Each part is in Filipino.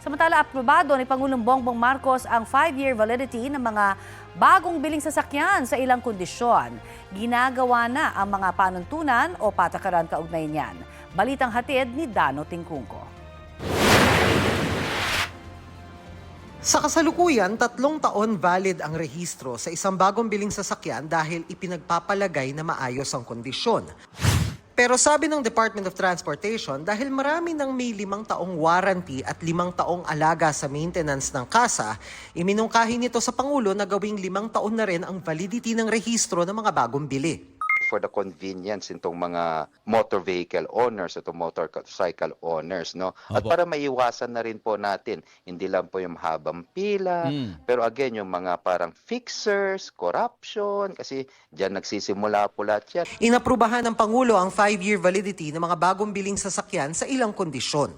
Samantala, aprobado ni Pangulong Bongbong Marcos ang 5-year validity ng mga bagong biling sasakyan sa ilang kondisyon. Ginagawa na ang mga panuntunan o patakaran kaugnay niyan. Balitang hatid ni Dano Tingkungko. Sa kasalukuyan, 3 taon valid ang rehistro sa isang bagong biling sasakyan dahil ipinagpapalagay na maayos ang kondisyon. Pero sabi ng Department of Transportation, dahil marami nang may 5 taong warranty at 5 taong alaga sa maintenance ng kasa, iminungkahi nito sa Pangulo na gawing 5 taon na rin ang validity ng rehistro ng mga bagong bili. For the convenience nitong mga motor vehicle owners at motorcycle owners, no? At para maiwasan na rin po natin, hindi lang po yung mahabang pila, pero again, yung mga parang fixers, corruption, kasi diyan nagsisimula po lahat yan. Inaprubahan ng Pangulo ang 5-year validity ng mga bagong biling sasakyan sa ilang kondisyon.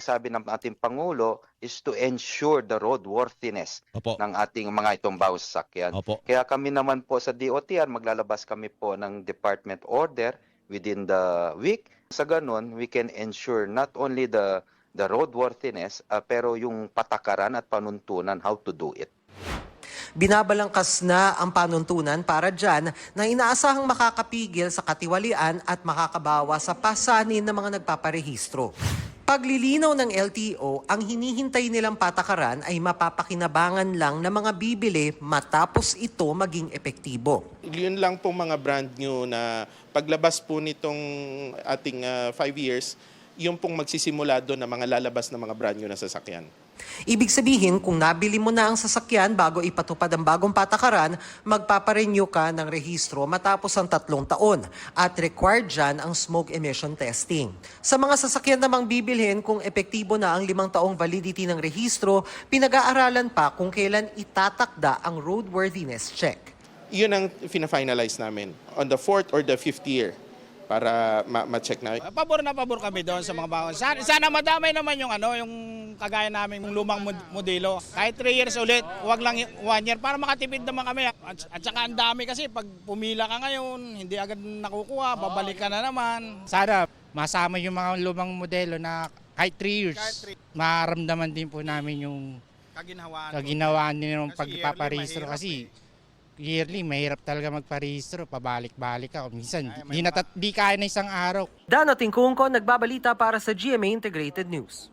Sabi ng ating Pangulo is to ensure the roadworthiness ng ating mga itong bawang sasakyan. Kaya kami naman po sa DOTR, maglalabas kami po ng department order within the week. Sa ganun, we can ensure not only the roadworthiness, pero yung patakaran at panuntunan how to do it. Binabalangkas na ang panuntunan para dyan na inaasahang makakapigil sa katiwalian at makakabawa sa pasanin ng mga nagpaparehistro. Paglilinaw ng LTO, ang hinihintay nilang patakaran ay mapapakinabangan lang ng mga bibili matapos ito maging epektibo. Yun lang po mga brand new na paglabas po nitong ating 5 years, yung pong magsisimula doon na mga lalabas na mga brand new na sasakyan. Ibig sabihin, kung nabili mo na ang sasakyan bago ipatupad ang bagong patakaran, magpaparenew ka ng rehistro matapos ang 3 taon at required dyan ang smoke emission testing. Sa mga sasakyan namang bibilhin kung epektibo na ang 5 taong validity ng rehistro, pinag-aaralan pa kung kailan itatakda ang roadworthiness check. Yun ang fina-finalize namin on the 4th or the 5th year para ma-check na. Pabor kami doon sa mga bawang. Sana madamay naman yung yung kagaya namin yung lumang modelo. Kahit 3 years ulit, wag lang 1 year para makatipid naman kami. At saka ang dami kasi pag pumila ka ngayon, hindi agad nakukuha, babalik ka na naman. Sana masama yung mga lumang modelo na kahit 3 years, maramdaman din po namin yung kaginhawaan din ng pagpaparehistro kasi yearly, mahirap talaga magparehistro, pabalik-balik ka. Minsan, di kaya na isang araw. Dano Tingkungko, nagbabalita para sa GMA Integrated News.